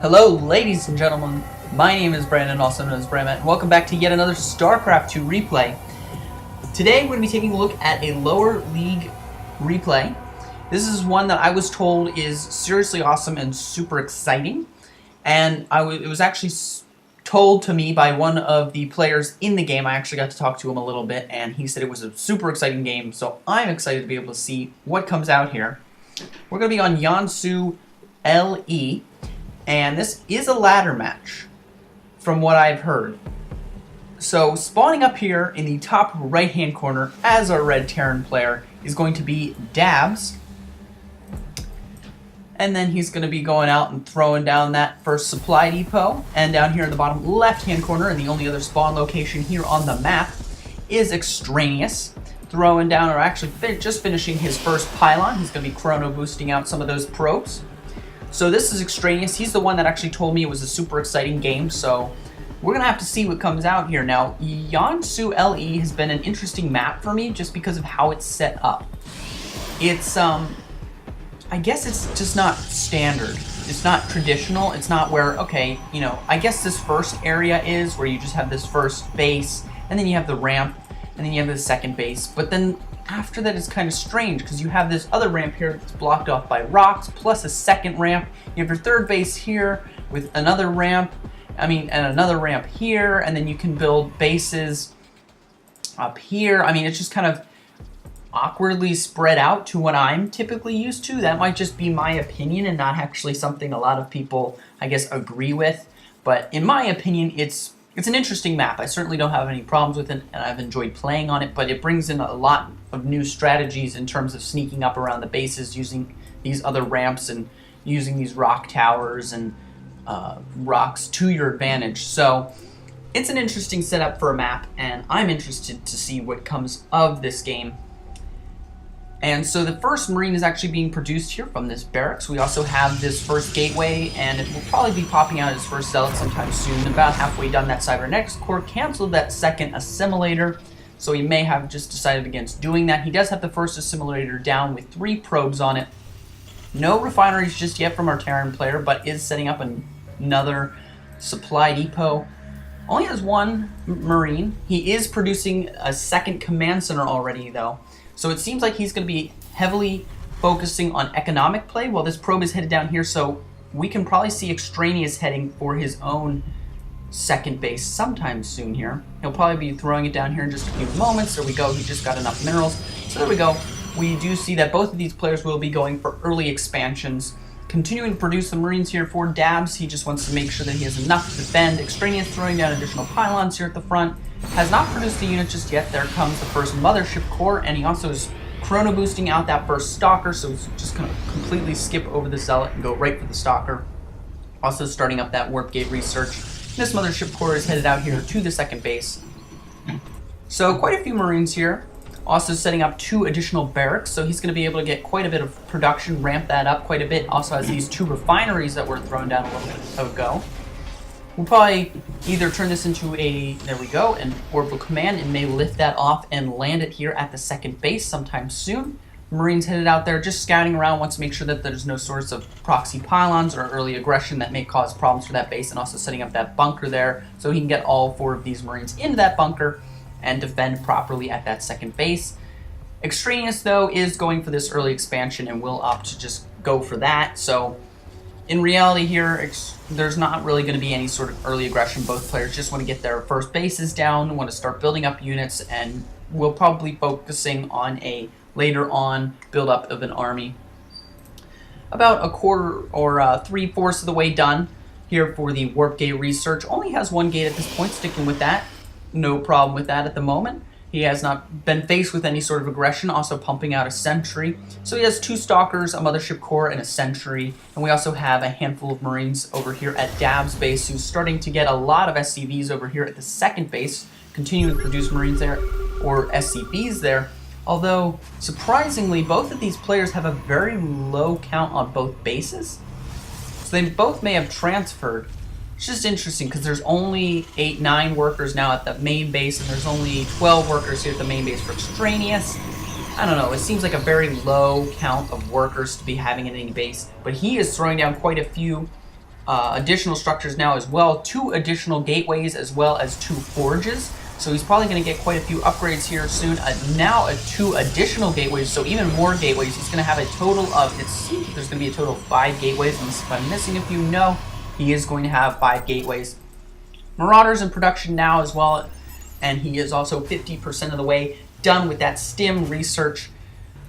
Hello, ladies and gentlemen. My name is Brandon, also known as Branmatt, and welcome back to yet another StarCraft II replay. Today, we're going to be taking a look at a lower league replay. This is one that I was told is seriously awesome and super exciting, and it was actually told to me by one of the players in the game. I actually got to talk to him a little bit, and he said it was a super exciting game, so I'm excited to be able to see what comes out here. We're going to be on Yansu LE. And this is a ladder match, from what I've heard. So spawning up here in the top right-hand corner as our red Terran player is going to be Dabs. And then he's going to be going out and throwing down that first supply depot. And down here in the bottom left-hand corner, and the only other spawn location here on the map, is EXTRAneous. Throwing down, or actually just finishing his first pylon. He's going to be chrono boosting out some of those probes. So this is EXTRAneous. He's the one that actually told me it was a super exciting game, so we're going to have to see what comes out here. Now, Yansu LE has been an interesting map for me just because of how it's set up. It's, I guess it's just not standard. It's not traditional. It's not where, okay, you know, I guess this first area is where you just have this first base, and then you have the ramp, and then you have the second base, but then after that, it's kind of strange because you have this other ramp here that's blocked off by rocks, plus a second ramp. You have your third base here with another ramp, and another ramp here, and then you can build bases up here. I mean, it's just kind of awkwardly spread out to what I'm typically used to. That might just be my opinion and not actually something a lot of people, I guess, agree with. But in my opinion, it's an interesting map. I certainly don't have any problems with it, and I've enjoyed playing on it, but it brings in a lot of new strategies in terms of sneaking up around the bases, using these other ramps and using these rock towers and rocks to your advantage. So it's an interesting setup for a map, and I'm interested to see what comes of this game. And so the first Marine is actually being produced here from this barracks. We also have this first gateway, and it will probably be popping out as first zealot sometime soon. About halfway done, that cybernetics core canceled that second assimilator, so he may have just decided against doing that. He does have the first assimilator down with 3 probes on it. No refineries just yet from our Terran player, but is setting up another supply depot. Only has 1 Marine. He is producing a second command center already, though. So it seems like he's going to be heavily focusing on economic play while this probe is headed down here. So we can probably see EXTRAneous heading for his own second base sometime soon here. He'll probably be throwing it down here in just a few moments. There we go. He just got enough minerals. So there we go. We do see that both of these players will be going for early expansions. Continuing to produce the Marines here for Dabs. He just wants to make sure that he has enough to defend. EXTRAneous throwing down additional pylons here at the front. Has not produced a unit just yet. There comes the first mothership core, and he also is chrono boosting out that first stalker, so he's just going to completely skip over the zealot and go right for the stalker. Also starting up that warp gate research. This mothership core is headed out here to the second base. So quite a few Marines here. Also setting up 2 additional barracks, so he's going to be able to get quite a bit of production, ramp that up quite a bit. Also has these 2 refineries that were thrown down a little bit ago. We'll probably either turn this into an orbital command, and may lift that off and land it here at the second base sometime soon. Marines headed out there just scouting around, wants to make sure that there's no source of proxy pylons or early aggression that may cause problems for that base, and also setting up that bunker there so he can get all 4 of these Marines into that bunker and defend properly at that second base. EXTRAneous, though, is going for this early expansion and will opt to just go for that. So in reality here, there's not really going to be any sort of early aggression. Both players just want to get their first bases down, want to start building up units, and we'll probably focusing on a later on build up of an army. About a quarter or 3/4 of the way done here for the warp gate research. Only has 1 gate at this point, sticking with that. No problem with that at the moment. He has not been faced with any sort of aggression, also pumping out a sentry. So he has 2 stalkers, a mothership core, and a sentry. And we also have a handful of Marines over here at Dabs base, who's starting to get a lot of SCVs over here at the second base, continuing to produce Marines there, or SCVs there. Although, surprisingly, both of these players have a very low count on both bases. So they both may have transferred. It's just interesting because there's only 8-9 workers now at the main base, and there's only 12 workers here at the main base for EXTRAneous. I don't know, it seems like a very low count of workers to be having in any base, but he is throwing down quite a few additional structures now as well, 2 additional gateways as well as 2 forges. So he's probably going to get quite a few upgrades here soon. Now 2 additional gateways, so even more gateways. He's going to have a total of, there's going to be a total of 5 gateways. And if I'm missing a few, no, he is going to have 5 gateways. Marauders in production now as well, and he is also 50% of the way done with that stim research.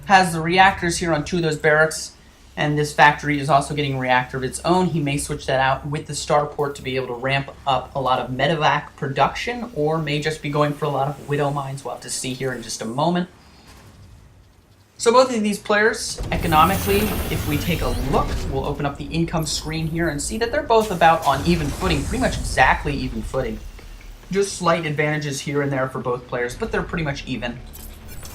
Has the reactors here on 2 of those barracks, and this factory is also getting a reactor of its own. He may switch that out with the starport to be able to ramp up a lot of medevac production, or may just be going for a lot of widow mines. We'll have to see here in just a moment. So both of these players, economically, if we take a look, we'll open up the income screen here and see that they're both about on even footing, pretty much exactly even footing. Just slight advantages here and there for both players, but they're pretty much even.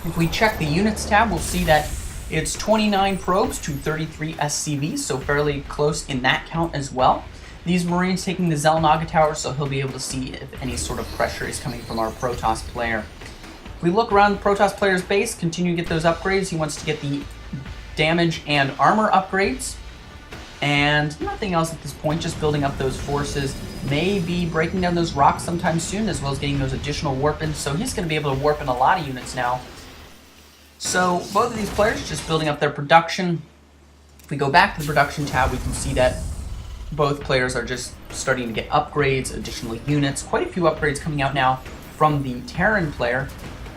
If we check the units tab, we'll see that it's 29 probes to 33 SCVs, so fairly close in that count as well. These Marines taking the Zelnaga Tower, so he'll be able to see if any sort of pressure is coming from our Protoss player. If we look around the Protoss player's base, continue to get those upgrades. He wants to get the damage and armor upgrades. And nothing else at this point, just building up those forces. Maybe breaking down those rocks sometime soon, as well as getting those additional warp-ins. So he's going to be able to warp in a lot of units now. So both of these players just building up their production. If we go back to the production tab, we can see that both players are just starting to get upgrades, additional units. Quite a few upgrades coming out now from the Terran player,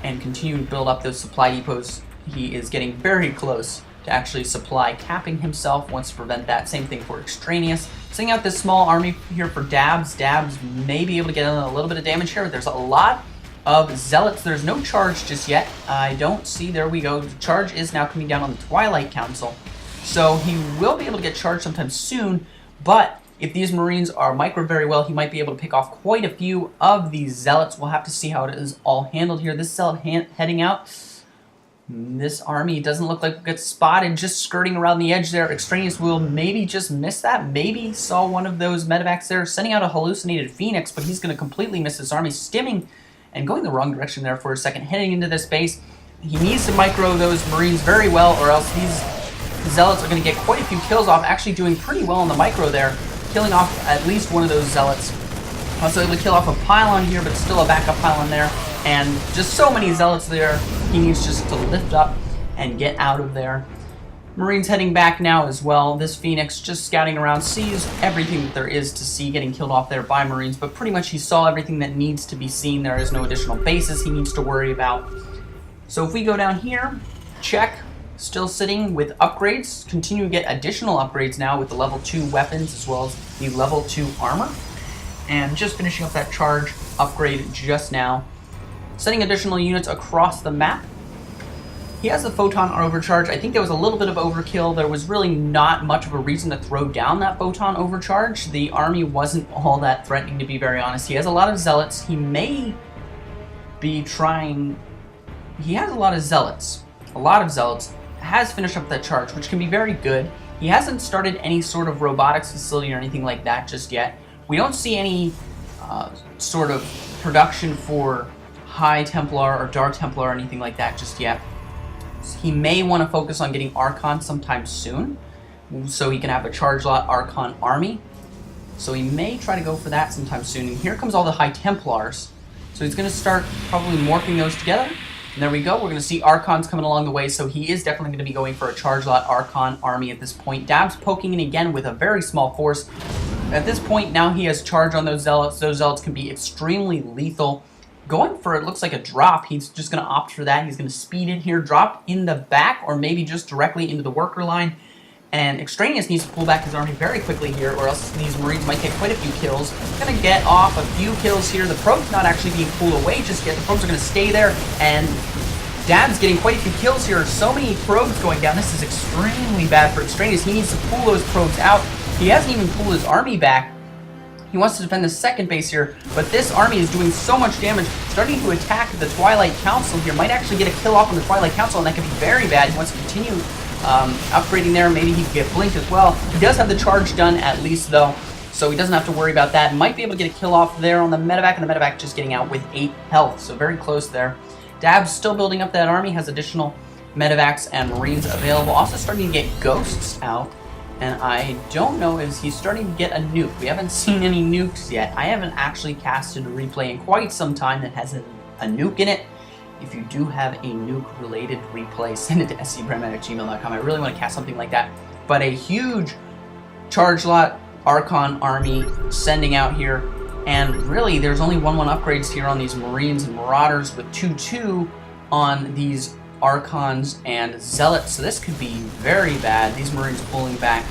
and continuing to build up those supply depots. He is getting very close to actually supply capping himself, wants to prevent that. Same thing for Extraneous. Sending out this small army here for Dabs. Dabs may be able to get in a little bit of damage here. There's a lot of zealots. There's no charge just yet. I don't see, there we go. The charge is now coming down on the Twilight Council. So he will be able to get charged sometime soon, but if these Marines are micro very well, he might be able to pick off quite a few of these zealots. We'll have to see how it is all handled here. This zealot heading out. This army doesn't look like it gets spotted, just skirting around the edge there. Extraneous will maybe just miss that. Maybe saw one of those medevacs there, sending out a hallucinated Phoenix, but he's going to completely miss this army, stimming and going the wrong direction there for a second, heading into this base. He needs to micro those Marines very well, or else these zealots are going to get quite a few kills off, actually doing pretty well on the micro there, killing off at least one of those zealots. Also able to kill off a pylon here, but still a backup pylon there, and just so many zealots there. He needs just to lift up and get out of there. Marines heading back now as well. This Phoenix just scouting around, sees everything that there is to see, getting killed off there by Marines, but pretty much he saw everything that needs to be seen. There is no additional bases he needs to worry about. So if we go down here, check, still sitting with upgrades, continue to get additional upgrades now with the level 2 weapons as well as the level 2 armor. And just finishing up that charge upgrade just now. Sending additional units across the map. He has the photon overcharge. I think there was a little bit of overkill. There was really not much of a reason to throw down that photon overcharge. The army wasn't all that threatening, to be very honest. He has a lot of zealots. He may be trying... He has a lot of zealots. Has finished up that charge, which can be very good. He hasn't started any sort of robotics facility or anything like that just yet. We don't see any sort of production for High Templar or Dark Templar or anything like that just yet. He may want to focus on getting Archon sometime soon, so he can have a charge lot Archon army. So he may try to go for that sometime soon. And here comes all the High Templars. So he's going to start probably morphing those together. And there we go. We're going to see Archons coming along the way, so he is definitely going to be going for a charge lot Archon army at this point. Dabs poking in again with a very small force. At this point, now he has charge on those zealots. Those zealots can be extremely lethal. Going for, it looks like a drop. He's just going to opt for that. He's going to speed in here, drop in the back, or maybe just directly into the worker line. And Extraneous needs to pull back his army very quickly here, or else these Marines might get quite a few kills. Going to get off a few kills here. The probe's not actually being pulled away just yet. The probes are going to stay there, and Dab's getting quite a few kills here. So many probes going down. This is extremely bad for Extraneous. He needs to pull those probes out. He hasn't even pulled his army back. He wants to defend the second base here, but this army is doing so much damage, starting to attack the Twilight Council here. Might actually get a kill off on the Twilight Council, and that could be very bad. He wants to continue upgrading there. Maybe he could get blinked as well. He does have the charge done at least, though, so he doesn't have to worry about that. Might be able to get a kill off there on the medevac, and the medevac just getting out with 8 health, so very close there. Dab's still building up that army, has additional medevacs and Marines available. Also starting to get ghosts out. And I don't know, is he starting to get a nuke? We haven't seen any nukes yet. I haven't actually casted a replay in quite some time that has a nuke in it. If you do have a nuke-related replay, send it to scbranmatt@gmail.com. I really want to cast something like that. But a huge charge lot Archon army sending out here. And really, there's only 1/1 upgrades here on these Marines and Marauders with 2/2 on these Archons and Zealots. So this could be very bad. These Marines pulling back.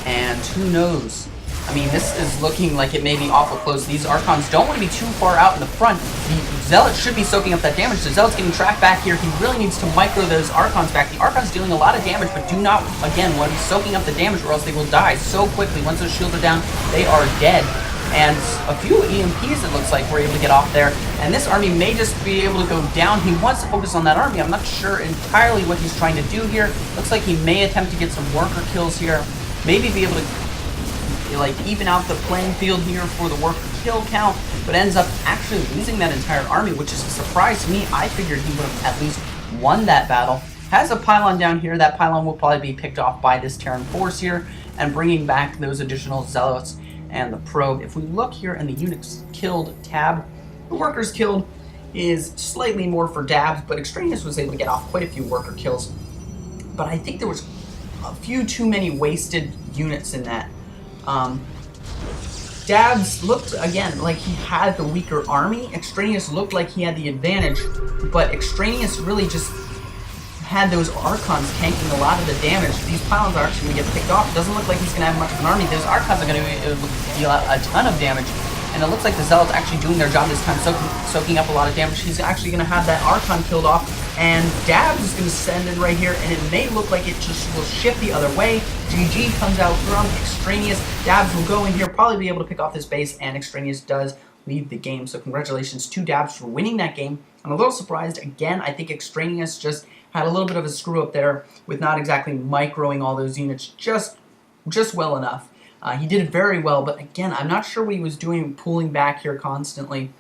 And who knows? I mean, this is looking like it may be awful close. These Archons don't want to be too far out in the front. The Zealot should be soaking up that damage. The Zealot's getting tracked back here. He really needs to micro those Archons back. The Archons dealing a lot of damage, but do not, again, want to be soaking up the damage or else they will die so quickly. Once those shields are down, they are dead. And a few EMPs, it looks like, were able to get off there. And this army may just be able to go down. He wants to focus on that army. I'm not sure entirely what he's trying to do here. Looks like he may attempt to get some worker kills here. Maybe be able to like even out the playing field here for the worker kill count, but ends up actually losing that entire army, which is a surprise to me. I figured he would have at least won that battle. Has a pylon down here. That pylon will probably be picked off by this Terran force here and bringing back those additional Zealots and the probe. If we look here in the units killed tab, the workers killed is slightly more for Dabs, but Extraneous was able to get off quite a few worker kills. But I think there was a few too many wasted units in that. Dabs looked, again, like he had the weaker army. Extraneous looked like he had the advantage, but Extraneous really just had those Archons tanking a lot of the damage. These pylons are actually going to get picked off. It doesn't look like he's going to have much of an army. Those Archons are going to deal a ton of damage. And it looks like the Zealot's actually doing their job this time, soaking up a lot of damage. He's actually going to have that Archon killed off. And Dabs is going to send it right here, and it may look like it just will shift the other way. GG comes out from Extraneous. Dabs will go in here, probably be able to pick off this base, and Extraneous does leave the game. So congratulations to Dabs for winning that game. I'm a little surprised. Again, I think Extraneous just had a little bit of a screw up there with not exactly microing all those units just well enough. He did it very well, but again, I'm not sure what he was doing pulling back here constantly.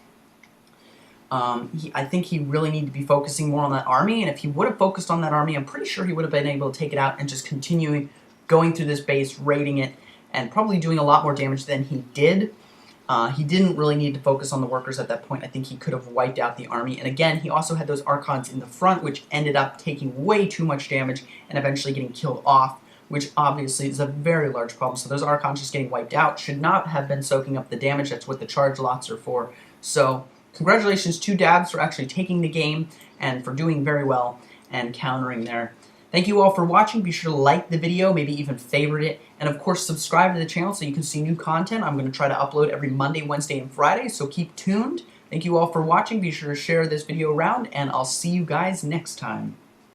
I think he really needed to be focusing more on that army, and if he would have focused on that army, I'm pretty sure he would have been able to take it out and just continuing going through this base, raiding it, and probably doing a lot more damage than he did. He didn't really need to focus on the workers at that point. I think he could have wiped out the army. And again, he also had those Archons in the front, which ended up taking way too much damage and eventually getting killed off, which obviously is a very large problem. So those Archons just getting wiped out should not have been soaking up the damage. That's what the charge lots are for. So congratulations to Dabs for actually taking the game and for doing very well and countering there. Thank you all for watching. Be sure to like the video, maybe even favorite it, and of course subscribe to the channel so you can see new content. I'm going to try to upload every Monday, Wednesday, and Friday, so keep tuned. Thank you all for watching. Be sure to share this video around, and I'll see you guys next time.